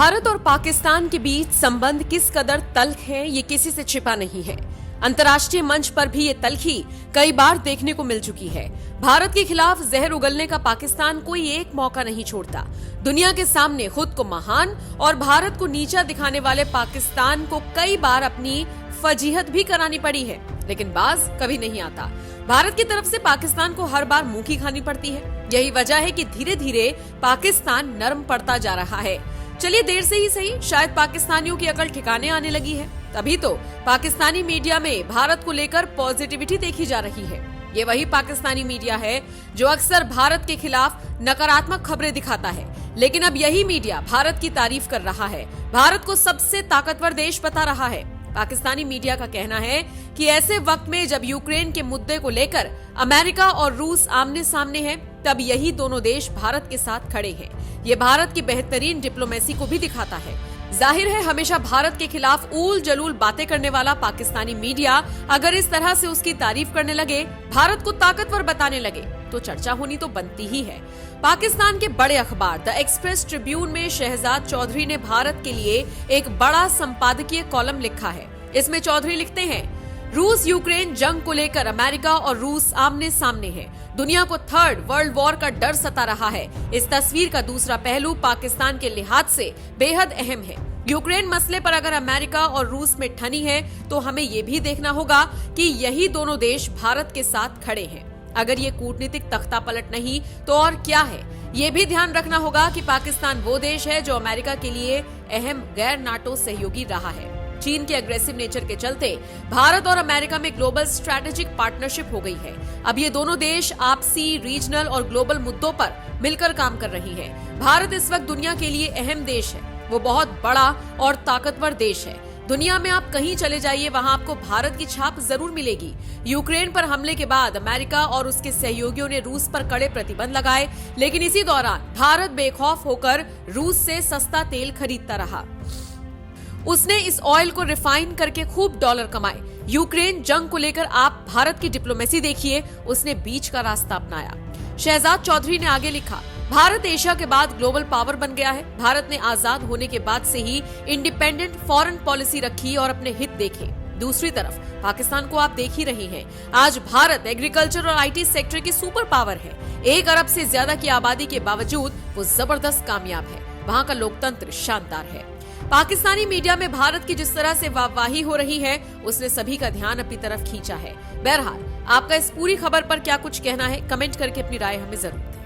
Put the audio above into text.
भारत और पाकिस्तान के बीच संबंध किस कदर तल्ख है, ये किसी से छिपा नहीं है। अंतर्राष्ट्रीय मंच पर भी ये तल्खी कई बार देखने को मिल चुकी है। भारत के खिलाफ जहर उगलने का पाकिस्तान कोई एक मौका नहीं छोड़ता। दुनिया के सामने खुद को महान और भारत को नीचा दिखाने वाले पाकिस्तान को कई बार अपनी फजीहत भी करानी पड़ी है, लेकिन बाज कभी नहीं आता। भारत की तरफ से पाकिस्तान को हर बार मुंह की खानी पड़ती है। यही वजह है कि धीरे धीरे पाकिस्तान नरम पड़ता जा रहा है। चलिए देर से ही सही, शायद पाकिस्तानियों की अकल ठिकाने आने लगी है। तभी तो पाकिस्तानी मीडिया में भारत को लेकर पॉजिटिविटी देखी जा रही है। ये वही पाकिस्तानी मीडिया है जो अक्सर भारत के खिलाफ नकारात्मक खबरें दिखाता है, लेकिन अब यही मीडिया भारत की तारीफ कर रहा है, भारत को सबसे ताकतवर देश बता रहा है। पाकिस्तानी मीडिया का कहना है कि ऐसे वक्त में जब यूक्रेन के मुद्दे को लेकर अमेरिका और रूस आमने सामने हैं, तब यही दोनों देश भारत के साथ खड़े हैं। ये भारत की बेहतरीन डिप्लोमेसी को भी दिखाता है। जाहिर है, हमेशा भारत के खिलाफ ऊल जलूल बातें करने वाला पाकिस्तानी मीडिया अगर इस तरह से उसकी तारीफ करने लगे, भारत को ताकतवर बताने लगे, तो चर्चा होनी तो बनती ही है। पाकिस्तान के बड़े अखबार द एक्सप्रेस ट्रिब्यून में शहजाद चौधरी ने भारत के लिए एक बड़ा संपादकीय कॉलम लिखा है। इसमें चौधरी लिखते हैं, रूस यूक्रेन जंग को लेकर अमेरिका और रूस आमने सामने हैं। दुनिया को थर्ड वर्ल्ड वॉर का डर सता रहा है। इस तस्वीर का दूसरा पहलू पाकिस्तान के लिहाज से बेहद अहम है। यूक्रेन मसले पर अगर अमेरिका और रूस में ठनी है, तो हमें ये भी देखना होगा कि यही दोनों देश भारत के साथ खड़े हैं। अगर ये कूटनीतिक तख्ता पलट नहीं तो और क्या है। ये भी ध्यान रखना होगा कि पाकिस्तान वो देश है जो अमेरिका के लिए अहम गैर नाटो सहयोगी रहा है। चीन के अग्रेसिव नेचर के चलते भारत और अमेरिका में ग्लोबल स्ट्रैटेजिक पार्टनरशिप हो गई है। अब ये दोनों देश आपसी, रीजनल और ग्लोबल मुद्दों पर मिलकर काम कर रही है। भारत इस वक्त दुनिया के लिए अहम देश है। वो बहुत बड़ा और ताकतवर देश है। दुनिया में आप कहीं चले जाइए, वहां आपको भारत की छाप जरूर मिलेगी। यूक्रेन पर हमले के बाद अमेरिका और उसके सहयोगियों ने रूस पर कड़े प्रतिबंध लगाए, लेकिन इसी दौरान भारत बेखौफ होकर रूस से सस्ता तेल खरीदता रहा। उसने इस ऑयल को रिफाइन करके खूब डॉलर कमाए। यूक्रेन जंग को लेकर आप भारत की डिप्लोमेसी देखिए, उसने बीच का रास्ता अपनाया। शहजाद चौधरी ने आगे लिखा, भारत एशिया के बाद ग्लोबल पावर बन गया है। भारत ने आजाद होने के बाद से ही इंडिपेंडेंट फॉरेन पॉलिसी रखी और अपने हित देखे। दूसरी तरफ पाकिस्तान को आप देख ही रहे हैं। आज भारत एग्रीकल्चर और आईटी सेक्टर की सुपर पावर है। 1 अरब से ज्यादा की आबादी के बावजूद वो जबरदस्त कामयाब है। वहाँ का लोकतंत्र शानदार है। पाकिस्तानी मीडिया में भारत की जिस तरह से वाहवाही हो रही है, उसने सभी का ध्यान अपनी तरफ खींचा है। बहरहाल, आपका इस पूरी खबर पर क्या कुछ कहना है, कमेंट करके अपनी राय हमें जरूर दें।